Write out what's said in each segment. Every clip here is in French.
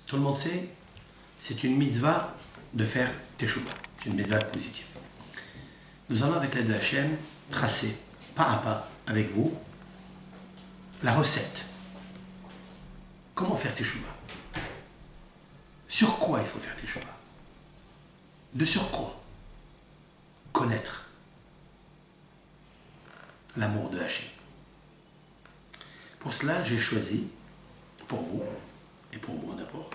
Tout le monde sait, c'est une mitzvah de faire teshuva. C'est une mitzvah positive. Nous allons, avec l'aide de Hachem, tracer pas à pas avec vous la recette. Comment faire teshuva? Sur quoi il faut faire teshuva? De sur quoi? Connaître l'amour de Hachem. Pour cela, j'ai choisi, pour vous, et pour moi d'abord,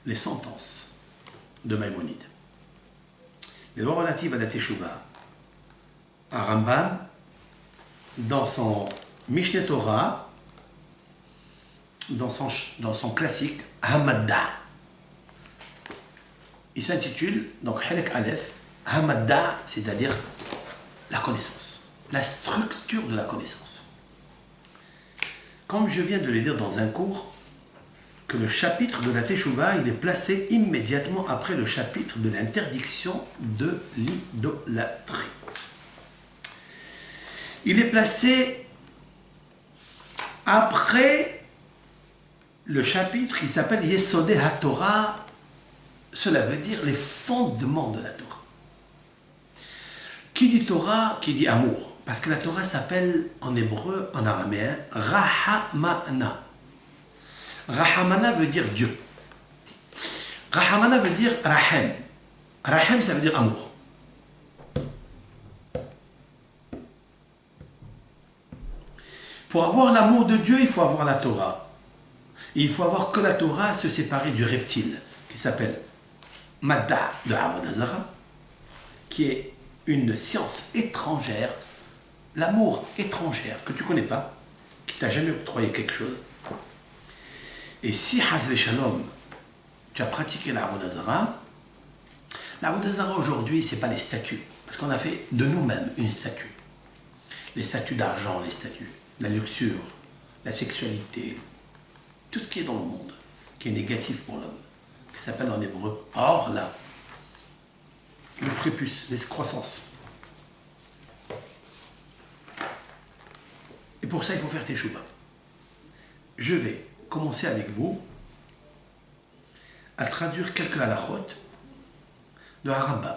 les sentences de Maïmonide. Les lois relatives à la teshuva, à Rambam, dans son Mishneh Torah, dans son classique Hamadda. Il s'intitule, donc Halek Aleph, Hamadda, c'est-à-dire la connaissance, la structure de la connaissance. Comme je viens de le dire dans un cours, que le chapitre de la teshuva, il est placé immédiatement après le chapitre de l'interdiction de l'idolâtrie. Il est placé après le chapitre qui s'appelle Yesodei HaTorah, cela veut dire les fondements de la Torah. Qui dit Torah, qui dit amour, parce que la Torah s'appelle en hébreu, en araméen, Rahamana. Rahamana veut dire Dieu. Rahamana veut dire Rahem. Rahem, ça veut dire amour. Pour avoir l'amour de Dieu, il faut avoir la Torah. Et il faut avoir que la Torah se séparer du reptile, qui s'appelle Madda de Avodah Zarah, qui est une science étrangère, l'amour étrangère que tu ne connais pas, qui t'a jamais octroyé quelque chose. Et si, Hazle Shalom, tu as pratiqué la Avodah Zarah aujourd'hui, ce n'est pas les statues, parce qu'on a fait de nous-mêmes une statue. Les statues d'argent, les statues, la luxure, la sexualité, tout ce qui est dans le monde, qui est négatif pour l'homme, qui s'appelle en hébreu or là, le prépuce, l'escroissance. Et pour ça, il faut faire teshuva. Je vais commencer avec vous à traduire quelques halachot de Rambam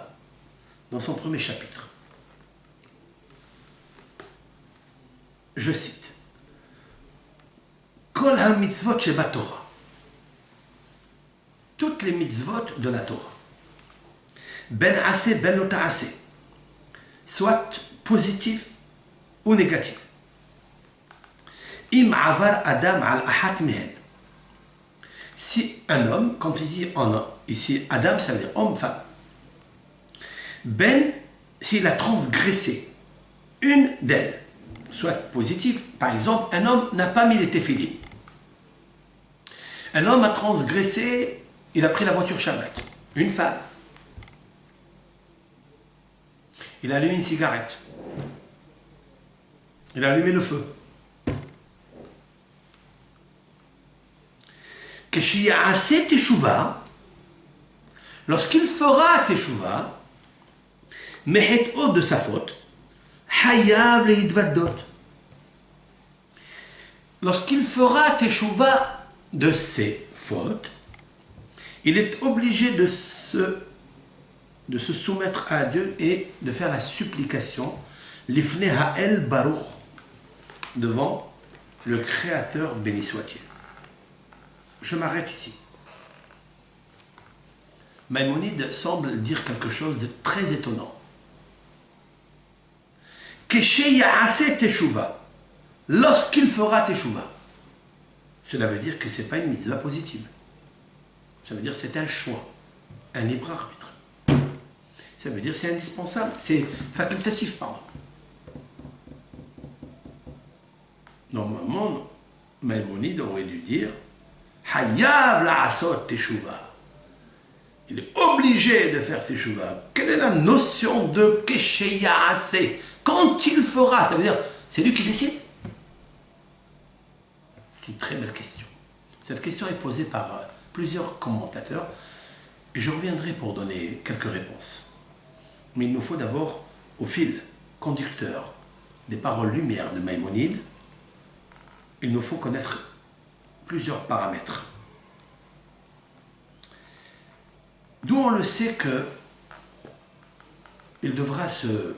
dans son premier chapitre. Je cite: Kol ha-mitzvot sheba Torah. Toutes les mitzvot de la Torah. Ben assez, ben lo ta'ase. Soit positif ou négatif. Im avar Adam al ahat mehen. Si un homme, quand il dit ici Adam, ça veut dire homme, femme. Ben, s'il a transgressé une d'elles, soit positif, par exemple, un homme n'a pas mis les téphilines. Un homme a transgressé, il a pris la voiture Shabbat. Une femme. Il a allumé une cigarette. Il a allumé le feu. Keshiyaase teshuva, lorsqu'il fera teshuva, mehet od de sa faute, hayav leidvadot. Lorsqu'il fera teshuva de ses fautes, il est obligé de se soumettre à Dieu et de faire la supplication l'ifne ha'el baruch, devant le Créateur béni soit-il. Je m'arrête ici. Maïmonide semble dire quelque chose de très étonnant. Keshe ya'ase teshuva, lorsqu'il fera teshuva. Cela veut dire que ce n'est pas une mitzvah positive. Ça veut dire que c'est un choix, un libre arbitre. Ça veut dire que c'est indispensable, c'est facultatif, pardon. Normalement, Maïmonide aurait dû dire Hayav la'asot teshuva. Il est obligé de faire teshuva. Quelle est la notion de keshe ya'ase? Quand il fera, ça veut dire, c'est lui qui décide? C'est une très belle question. Cette question est posée par plusieurs commentateurs. Et je reviendrai pour donner quelques réponses. Mais il nous faut d'abord, au fil conducteur des paroles lumière de Maïmonide, il nous faut connaître plusieurs paramètres. D'où on le sait que il devra se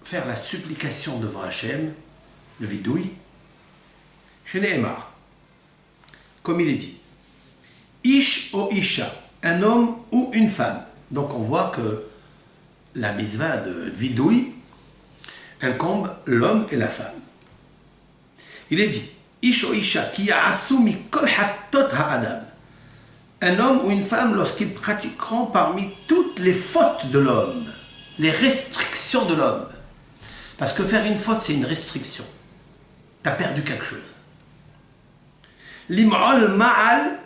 faire la supplication devant Hachem, le vidouille, chez Nehemar, comme il est dit. Ish o Isha, un homme ou une femme. Donc on voit que la mitzvah de vidouille incombe l'homme et la femme. Il est dit, Ish o Isha, ki ya'asu mikol hattot ha'adam. Un homme ou une femme lorsqu'ils pratiqueront parmi toutes les fautes de l'homme, les restrictions de l'homme. Parce que faire une faute, c'est une restriction. Tu as perdu quelque chose. L'im'ol ma'al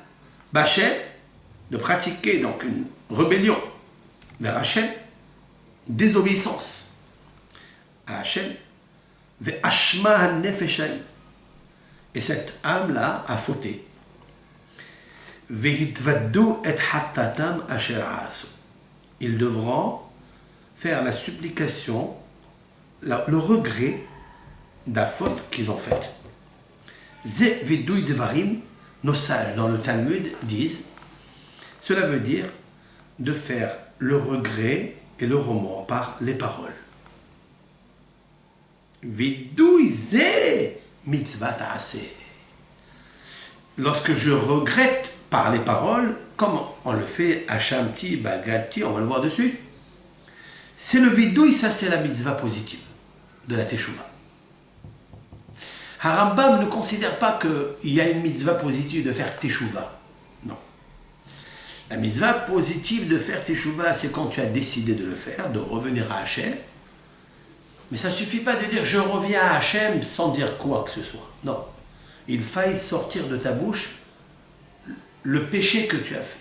bachet, de pratiquer donc une rébellion vers Hachem, désobéissance à Hachem, ve'ashma nefeshai. Et cette âme-là a fauté. Ils devront faire la supplication, le regret de la faute qu'ils ont faite. Nos sages dans le Talmud disent, cela veut dire de faire le regret et le remords par les paroles. Lorsque je regrette par les paroles, comme on le fait à Shamti, Bagati, on va le voir dessus, c'est le vidouille, ça c'est la mitzvah positive de la Teshuvah. Harambam ne considère pas qu'il y a une mitzvah positive de faire Teshuvah. Non. La mitzvah positive de faire Teshuvah, c'est quand tu as décidé de le faire, de revenir à Hachem. Mais ça ne suffit pas de dire je reviens à Hachem sans dire quoi que ce soit. Non. Il faille sortir de ta bouche le péché que tu as fait.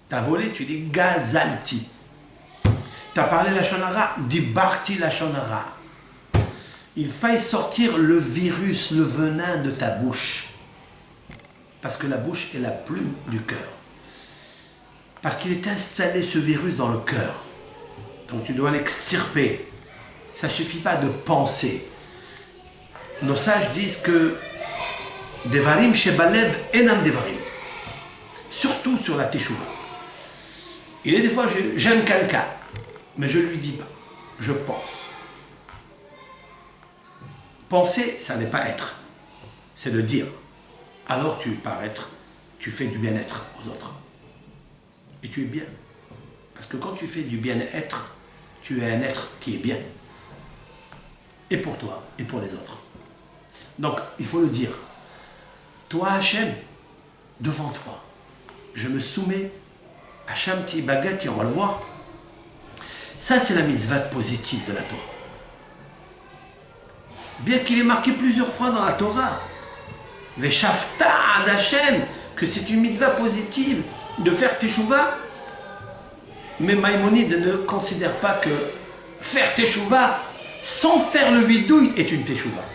Tu as volé, tu dis gazalti. Tu as parlé la shonara, dis barti la shonara. Il faille sortir le virus, le venin de ta bouche. Parce que la bouche est la plume du cœur. Parce qu'il est installé ce virus dans le cœur. Donc tu dois l'extirper. Ça ne suffit pas de penser. Nos sages disent que Devarim shebalev enam devarim. Surtout sur la Teshuvah. Il est des fois, j'aime quelqu'un, mais je ne lui dis pas. Je pense. Penser, ça n'est pas être. C'est le dire. Alors tu paraître, tu fais du bien-être aux autres. Et tu es bien. Parce que quand tu fais du bien-être, tu es un être qui est bien. Et pour toi, et pour les autres. Donc, il faut le dire. Toi, Hachem, devant toi, je me soumets à Shamti Bagati, on va le voir. Ça, c'est la mitzvah positive de la Torah. Bien qu'il est marqué plusieurs fois dans la Torah, Veshafta ad Hachem, que c'est une mitzvah positive de faire Teshuvah, mais Maïmonide ne considère pas que faire Teshuvah sans faire le vidouille est une Teshuvah.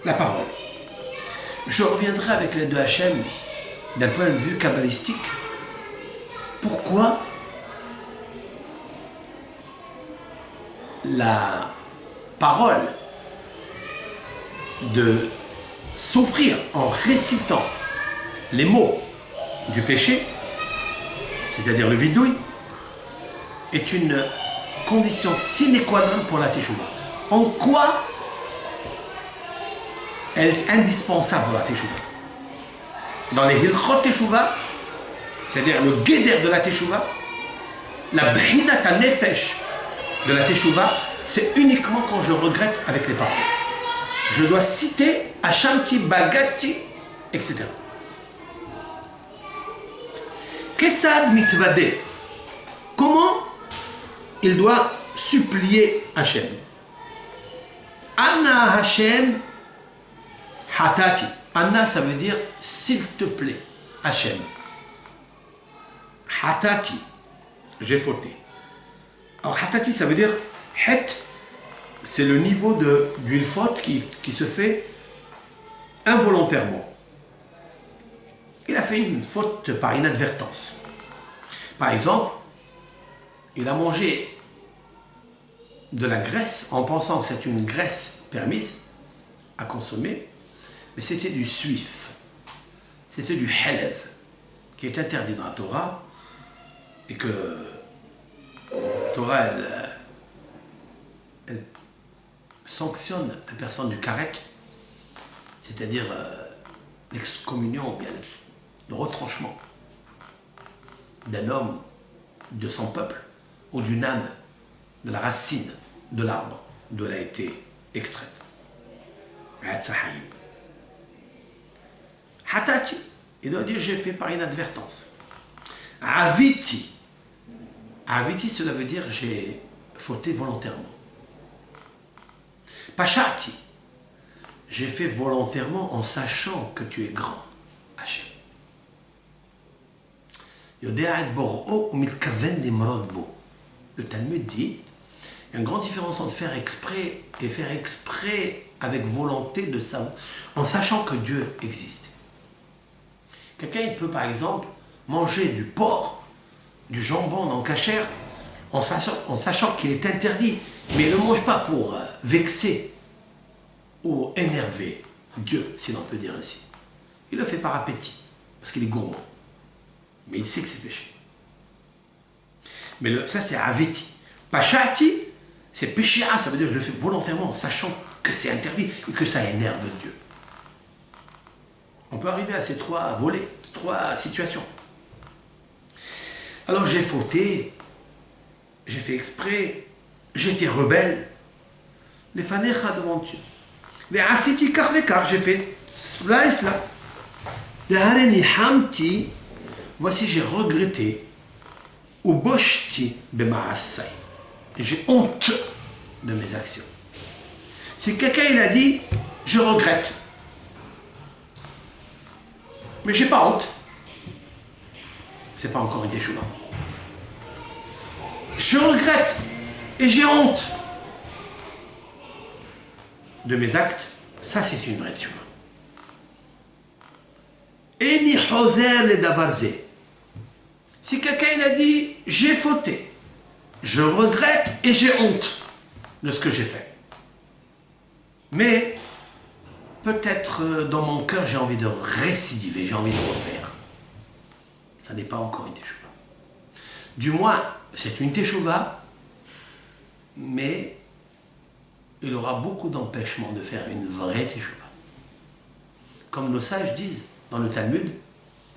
La parole. Je reviendrai avec l'aide de Hachem d'un point de vue kabbalistique. Pourquoi la parole de souffrir en récitant les mots du péché, c'est-à-dire le vidouille, est une condition sine qua non pour la Teshuvah. En quoi elle est indispensable pour la Teshuvah? Dans les Hilchot Teshuvah, c'est-à-dire le guéder de la Teshuvah, la Brinat Nefesh de la Teshuvah, c'est uniquement quand je regrette avec les paroles. Je dois citer Ashamti, Bagati, etc. Ketsad mitvade. Comment il doit supplier Hachem? Anna Hachem hatati. Anna, ça veut dire s'il te plaît, Hachem. Hatati, j'ai fauté. Alors hatati, ça veut dire het, c'est le niveau d'une faute qui se fait involontairement. Il a fait une faute par inadvertance. Par exemple, il a mangé de la graisse en pensant que c'est une graisse permise à consommer, mais c'était du suif, c'était du helev, qui est interdit dans la Torah, et que la Torah, elle sanctionne la personne du karet, c'est-à-dire l'excommunion, bien le retranchement d'un homme, de son peuple, ou d'une âme, de la racine de l'arbre d'où elle a été extraite. Hatati, il doit dire j'ai fait par inadvertance. Aviti, aviti cela veut dire j'ai fauté volontairement. Pashati, j'ai fait volontairement en sachant que tu es grand. Hachem. Le Talmud dit, il y a une grande différence entre faire exprès et faire exprès avec volonté de savoir, en sachant que Dieu existe. Quelqu'un il peut par exemple manger du porc, du jambon dans cachère, en sachant qu'il est interdit, mais il ne le mange pas pour vexer ou énerver Dieu, si l'on peut dire ainsi. Il le fait par appétit, parce qu'il est gourmand. Mais il sait que c'est péché. Mais ça c'est aviti. Pashati, c'est péché, ça veut dire que je le fais volontairement en sachant que c'est interdit et que ça énerve Dieu. On peut arriver à ces trois volets, trois situations. Alors j'ai fauté, j'ai fait exprès, j'ai été rebelle. Les fanecha devant Dieu. Les asiti kar vekar, j'ai fait cela et cela. Les hareni hamti, voici j'ai regretté. Ou boshti bemaassai. Et j'ai honte de mes actions. Si quelqu'un il a dit, je regrette. Mais j'ai pas honte. C'est pas encore une teshuva. Je regrette et j'ai honte de mes actes. Ça c'est une vraie teshuva. Eni hoser le davarze. Si quelqu'un il a dit, j'ai fauté, je regrette et j'ai honte de ce que j'ai fait. Mais peut-être dans mon cœur j'ai envie de récidiver, j'ai envie de refaire. Ça n'est pas encore une teshuva. Du moins, c'est une teshuva, mais il aura beaucoup d'empêchements de faire une vraie teshuva. Comme nos sages disent dans le Talmud,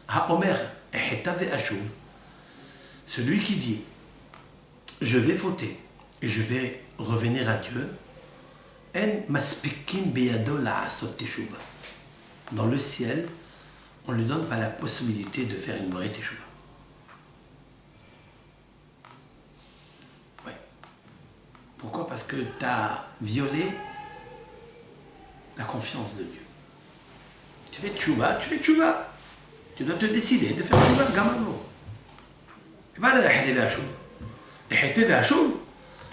Ha-Omer ehetav ashuv. Celui qui dit, je vais fauter et je vais revenir à Dieu, en maspikim beyado la'asot teshuva. Dans le ciel, on ne lui donne pas la possibilité de faire une vraie teshuva. Ouais. Pourquoi? Parce que tu as violé la confiance de Dieu. Tu fais teshuva, tu fais teshuva. Tu dois te décider de faire teshuva, gamano.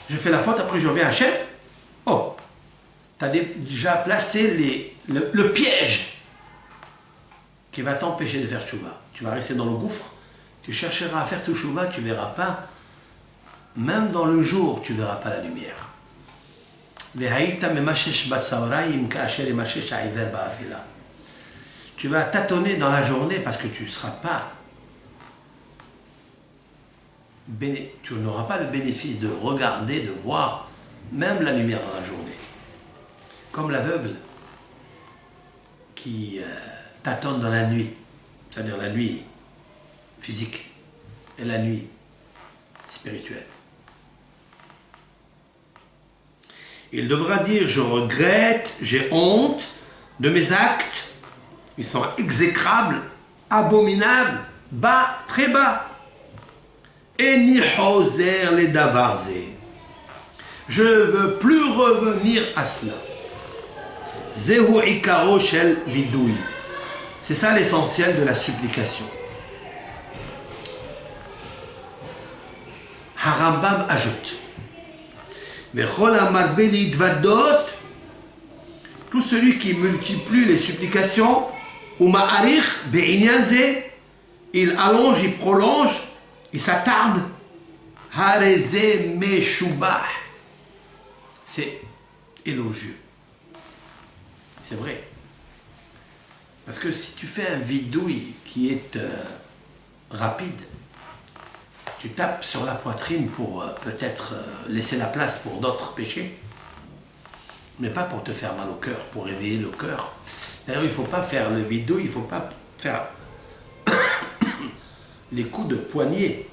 Je fais la faute, après je reviens à Hachem. Oh, tu as déjà placé le piège qui va t'empêcher de faire teshuva. Tu vas rester dans le gouffre, tu chercheras à faire teshuva, tu ne verras pas. Même dans le jour, tu ne verras pas la lumière. Tu vas tâtonner dans la journée parce que tu ne seras pas. Tu n'auras pas le bénéfice de regarder, de voir même la lumière dans la journée. Comme l'aveugle qui tâtonne dans la nuit, c'est-à-dire la nuit physique et la nuit spirituelle. Il devra dire, je regrette, j'ai honte de mes actes, ils sont exécrables, abominables, bas, très bas. Eni hoser les davarze. Je ne veux plus revenir à cela. Zehu ikaro shel vidui. C'est ça l'essentiel de la supplication. Harambam ajoute. Vechol amarbe lidvadot. Tout celui qui multiplie les supplications, ou ma'arich be'inyaze, il allonge, il prolonge. Il s'attarde. Hareze meshubah. C'est élogieux. C'est vrai. Parce que si tu fais un vidouille qui est rapide, Tu tapes sur la poitrine pour peut-être laisser la place pour d'autres péchés, mais pas pour te faire mal au cœur, pour réveiller le cœur. D'ailleurs, il ne faut pas faire le vidéo, il ne faut pas faire les coups de poignet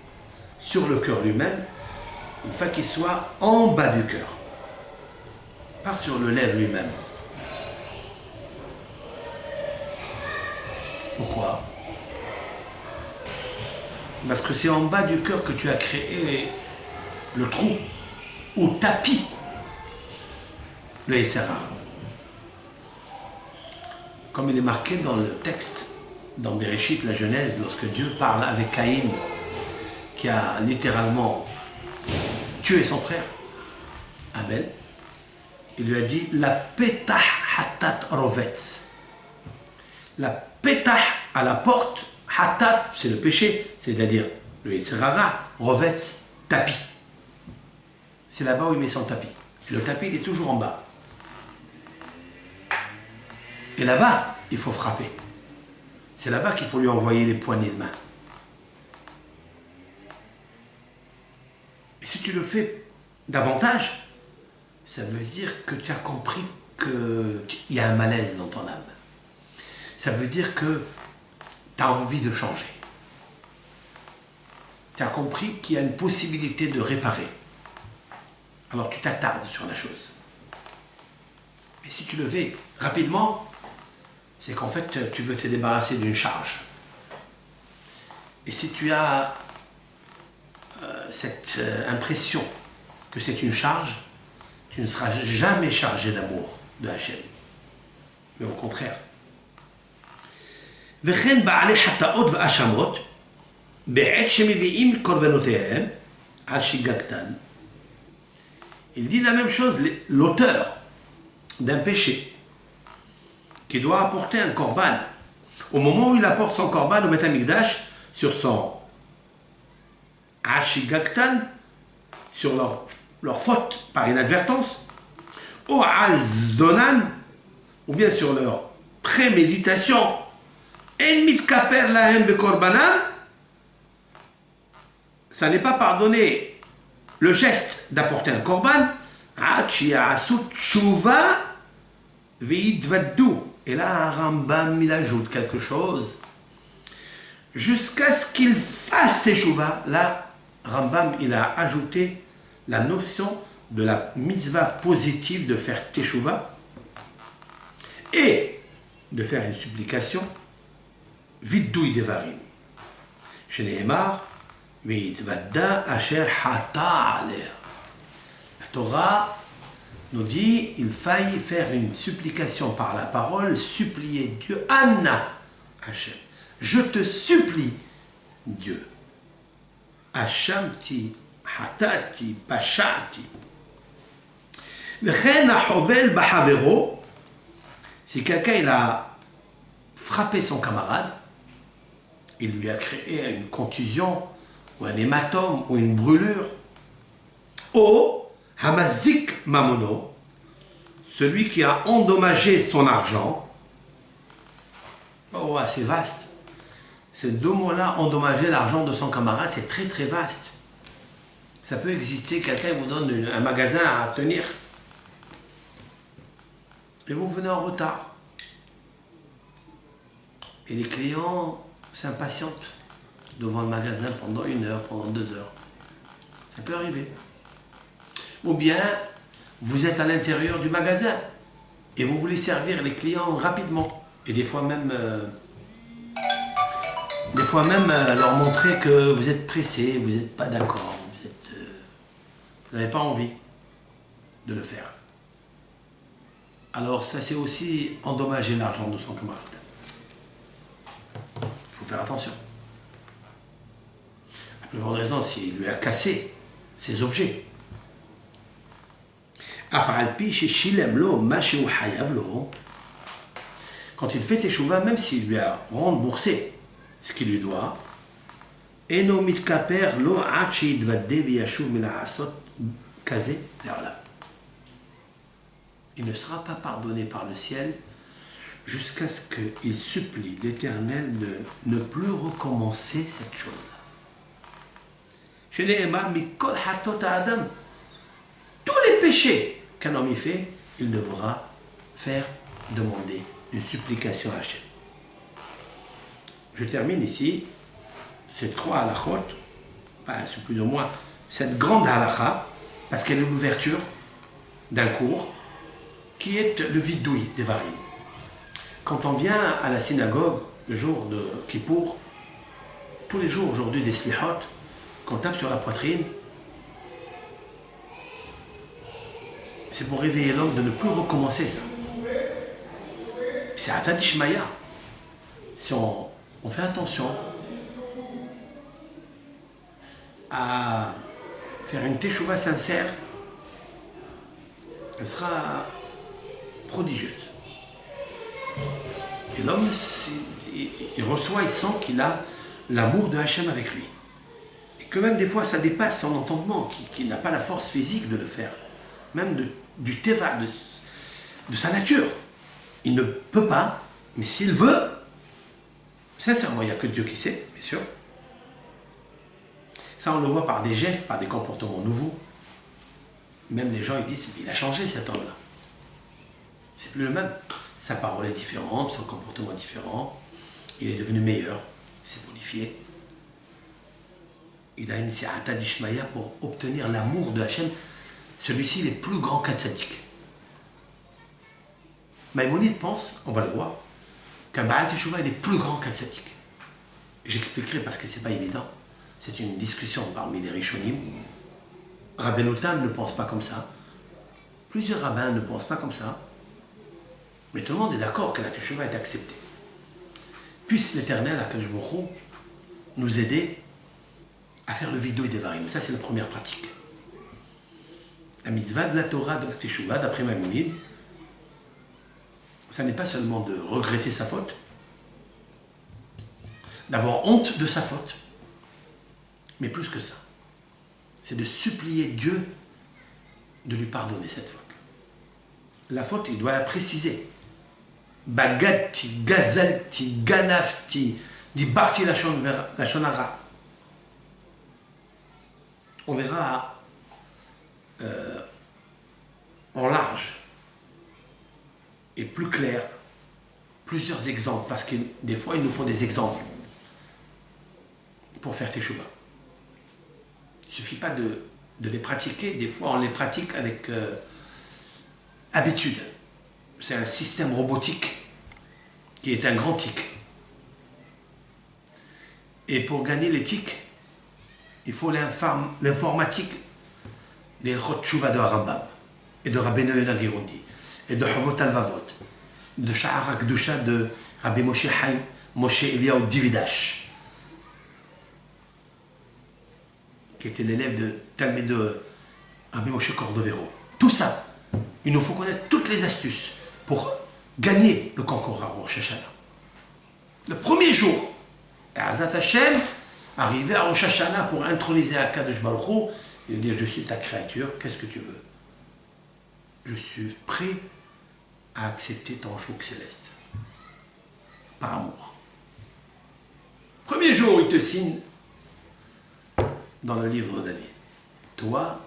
sur le cœur lui-même. Il faut qu'il soit en bas du cœur, pas sur le lèvre lui-même. Pourquoi? Parce que c'est en bas du cœur que tu as créé le trou ou tapis le Yetzer Hara. Comme il est marqué dans le texte, dans Bereshit, la Genèse, lorsque Dieu parle avec Caïn, qui a littéralement tué son frère, Abel, il lui a dit la petah hatat rovetz. La petah à la porte, hatat c'est le péché, c'est-à-dire le Yetzer Hara, rovetz, tapis. C'est là-bas où il met son tapis. Et le tapis, il est toujours en bas. Et là-bas, il faut frapper. C'est là-bas qu'il faut lui envoyer les poignées de main. Et si tu le fais davantage, ça veut dire que tu as compris qu'il y a un malaise dans ton âme. Ça veut dire que tu as envie de changer. Tu as compris qu'il y a une possibilité de réparer. Alors tu t'attardes sur la chose. Et si tu le fais rapidement, c'est qu'en fait tu veux te débarrasser d'une charge. Et si tu as cette impression que c'est une charge, tu ne seras jamais chargé d'amour de Hachem. Mais au contraire. וכן בעלי חטאות והאשמות בעת שמביאים קורבנותיהם על שיגגתן. Il dit la même chose, l'auteur d'un péché qui doit apporter un korban. Au moment où il apporte son korban au Beth Amikdash, sur son Ashigaktan, sur leur faute par inadvertance, ou Azdonan, ou bien sur leur préméditation, En mitkaper lahem bekorbanan, ça n'est pas pardonné le geste d'apporter un korban, et là, Rambam, il ajoute quelque chose. Jusqu'à ce qu'il fasse teshuva, là, Rambam, il a ajouté la notion de la mitzvah positive de faire teshuva et de faire une supplication, vidouille devarim. Chez Nehemar, la Torah nous dit il faille faire une supplication par la parole, supplier Dieu. Anna Hachem, je te supplie Dieu. Hashamti, hatati, pashati. Si quelqu'un il a frappé son camarade, il lui a créé une contusion, ou un hématome, ou une brûlure. Ou Hamazik Mamono, celui qui a endommagé son argent. Oh, c'est vaste. Ces deux mots-là, endommager l'argent de son camarade, c'est très très vaste. Ça peut exister, quelqu'un vous donne un magasin à tenir. Et vous venez en retard. Et les clients s'impatientent devant le magasin pendant 1 heure, pendant 2 heures. Ça peut arriver. Ou bien, vous êtes à l'intérieur du magasin et vous voulez servir les clients rapidement. Et des fois même leur montrer que vous êtes pressé, vous n'êtes pas d'accord, vous n'avez pas envie de le faire. Alors ça, c'est aussi endommager l'argent de son camarade. Il faut faire attention. La plus grande raison, s'il lui a cassé ses objets. Quand il fait teshuva, même s'il lui a remboursé ce qu'il lui doit, il ne sera pas pardonné par le ciel jusqu'à ce qu'il supplie l'Éternel de ne plus recommencer cette chose-là. Chez les Emar, Mikol Hatot Adam. Tous les péchés qu'un homme y fait, il devra faire demander une supplication à Hachem. Je termine ici ces 3 halakhot, c'est plus ou moins cette grande halakha, parce qu'elle est l'ouverture d'un cours qui est le vidouille des varim. Quand on vient à la synagogue le jour de Kippour, tous les jours aujourd'hui des slihot, qu'on tape sur la poitrine, c'est pour réveiller l'homme de ne plus recommencer ça. C'est Atad Ishmaïa. Si on fait attention à faire une teshuva sincère, elle sera prodigieuse. Et l'homme, il reçoit, il sent qu'il a l'amour de Hachem avec lui. Et que même des fois, ça dépasse son entendement, qu'il n'a pas la force physique de le faire. Même du teva, de sa nature. Il ne peut pas, mais s'il veut, sincèrement, il n'y a que Dieu qui sait, bien sûr. Ça, on le voit par des gestes, par des comportements nouveaux. Même les gens, ils disent, il a changé cet homme-là. C'est plus le même. Sa parole est différente, son comportement est différent. Il est devenu meilleur, il s'est modifié. Il a une si'ata d'Ishmaïa pour obtenir l'amour de Hachem. Celui-ci, il est plus grand qu'un tzaddik. Maïmonide pense, on va le voir, qu'un Baal Teshuvah, il est plus grand qu'un tzaddik. J'expliquerai parce que c'est pas évident. C'est une discussion parmi les Rishonim. Rabbeinu Tam ne pense pas comme ça. Plusieurs rabbins ne pensent pas comme ça. Mais tout le monde est d'accord que la Teshuvah est acceptée. Puisse l'Éternel, Akadosh Baruch Hu, nous aider à faire le vidouille des varim. Ça, c'est la première pratique. La mitzvah de la Torah de la Teshuvah, d'après Maïmonide, ça n'est pas seulement de regretter sa faute, d'avoir honte de sa faute, mais plus que ça, c'est de supplier Dieu de lui pardonner cette faute. La faute, il doit la préciser. Bagadti, gazalti, ganafti, dibarti la shonara. On verra en large et plus clair plusieurs exemples, parce que des fois, il nous faut des exemples pour faire teshuva. Il ne suffit pas de les pratiquer, des fois on les pratique avec habitude. C'est un système robotique qui est un grand tic. Et pour gagner l'éthique, il faut l'informatique des Chot Tshuva de Rambam et de Rabbeinu Yonah Girundi et de Havot Alvavot, de Sha'ar HaKdusha de Rabbi Moshe Haim, Moshe Eliyahu Dividash, qui était l'élève de Talmud de Rabbi Moshe Cordovero. Tout ça, il nous faut connaître toutes les astuces pour gagner le concours à Rosh Hashanah. Le premier jour, Azat Hashem, arrivé à Rosh Hashanah pour introniser Akadosh Baruch Hu, il dit, je suis ta créature, qu'est-ce que tu veux? Je suis prêt à accepter ton joug céleste. Par amour. Premier jour, il te signe dans le livre de David. Toi,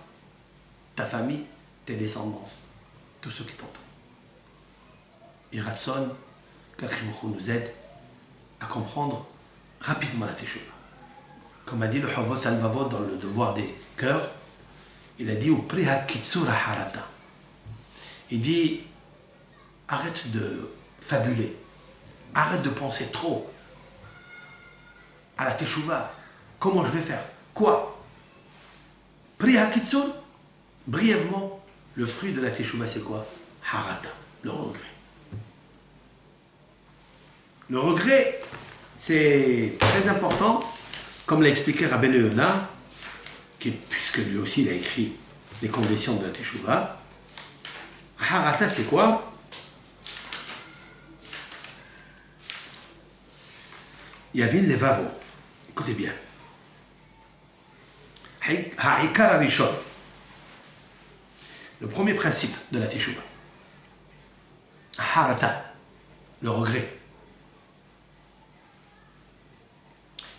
ta famille, tes descendants, tous ceux qui t'entourent. Et Ratson, qu'Akrimuchu nous aide à comprendre rapidement la Teshuvah. Comme a dit le Havot Alvavot dans le devoir des cœurs, il a dit au Priha Kitsura Harata. Il dit arrête de fabuler, arrête de penser trop à la Teshuvah. Comment je vais faire? Quoi? Priha Kitsur, brièvement, le fruit de la Teshuvah c'est quoi? Harata, le regret. Le regret, c'est très important, comme l'a expliqué Rabbeinu Yonah, puisque lui aussi il a écrit les conditions de la Teshuvah. Harata, c'est quoi? Yavin levavo. Écoutez bien. Ha'ikar harishon. Le premier principe de la Teshuvah. Harata, le regret.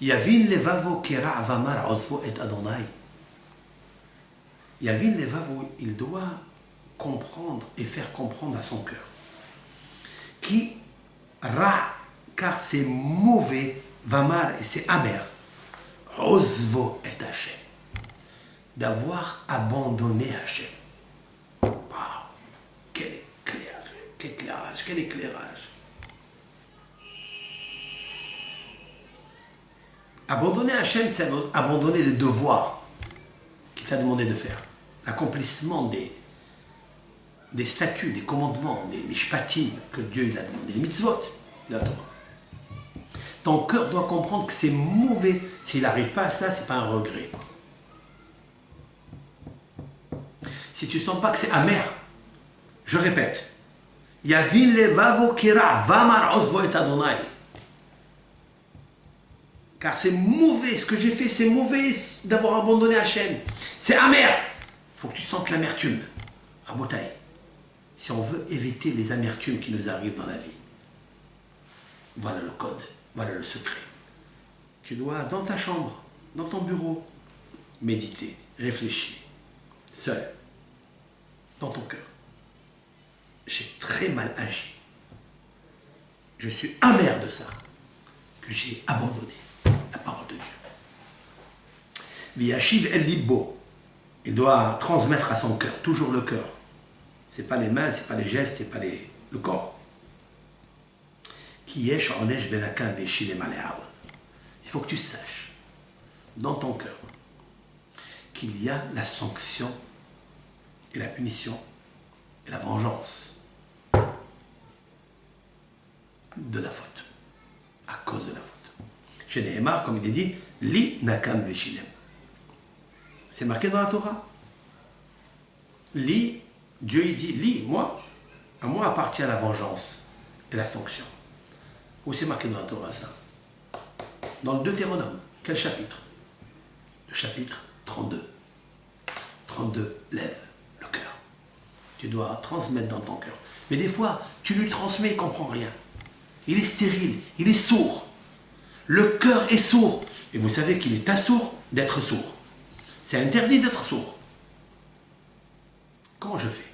Yavin levavo kira avamar ozvo et Adonai. Yavin Levavo, il doit comprendre et faire comprendre à son cœur. Qui ra, car c'est mauvais, vamar et c'est amer. Osvo est Hachem. D'avoir abandonné Hachem. Wow, quel éclairage, quel éclairage. Abandonner Hachem, c'est abandonner le devoir qu'il t'a demandé de faire. L'accomplissement des statuts, des commandements, des mishpatim que Dieu il a demandé, les mitzvot de la Torah. Ton cœur doit comprendre que c'est mauvais. S'il n'arrive pas à ça, ce n'est pas un regret. Si tu ne sens pas que c'est amer, je répète, Yavin levavo kira, vamar osvo et Adonai. Car c'est mauvais, ce que j'ai fait, c'est mauvais d'avoir abandonné Hachem. C'est amer. Il faut que tu sentes l'amertume. Rabotaï, si on veut éviter les amertumes qui nous arrivent dans la vie, voilà le code, voilà le secret. Tu dois, dans ta chambre, dans ton bureau, méditer, réfléchir, seul, dans ton cœur. J'ai très mal agi. Je suis amer de ça, que j'ai abandonné la parole de Dieu. Viyachiv el libo, il doit transmettre à son cœur, toujours le cœur. Ce n'est pas les mains, ce n'est pas les gestes, ce n'est pas le corps. Il faut que tu saches, dans ton cœur, qu'il y a la sanction et la punition et la vengeance de la faute, à cause de la faute. Chez Nehemar, comme il est dit, Li nakam veshilem. C'est marqué dans la Torah. Li, Dieu il dit, Li, moi, à moi appartient la vengeance et la sanction. Où c'est marqué dans la Torah ça? Dans le Deutéronome. Quel chapitre? Le chapitre 32. 32, lève le cœur. Tu dois transmettre dans ton cœur. Mais des fois, tu lui transmets, il ne comprend rien. Il est stérile, il est sourd. Le cœur est sourd. Et vous savez qu'il est assourd d'être sourd. C'est interdit d'être sourd. Comment je fais?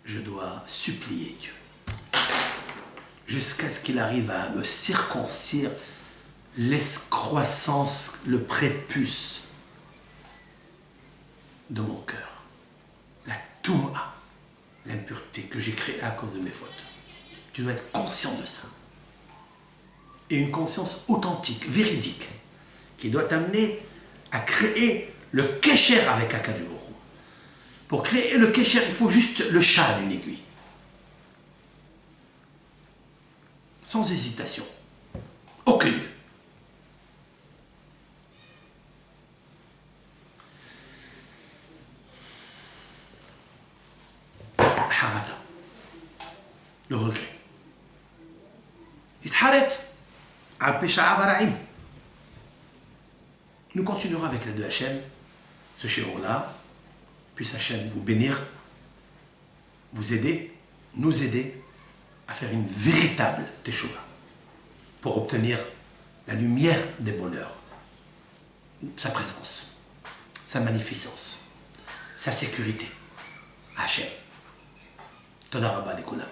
Je dois supplier Dieu. Jusqu'à ce qu'il arrive à me circoncire l'escroissance, le prépuce de mon cœur. La touma, l'impureté que j'ai créée à cause de mes fautes. Tu dois être conscient de ça. Et une conscience authentique, véridique, qui doit t'amener à créer le kécher avec Akadosh Baruch Hu. Pour créer le kécher, il faut juste le chat d'une aiguille. Sans hésitation. Aucune. Harata. Le regret. Nous continuerons avec l'aide de Hachem, ce shiur-là. Puisse Hachem vous bénir, vous aider, nous aider à faire une véritable teshuva pour obtenir la lumière des bonheurs, sa présence, sa magnificence, sa sécurité. Hachem. Toda Rabba Likula.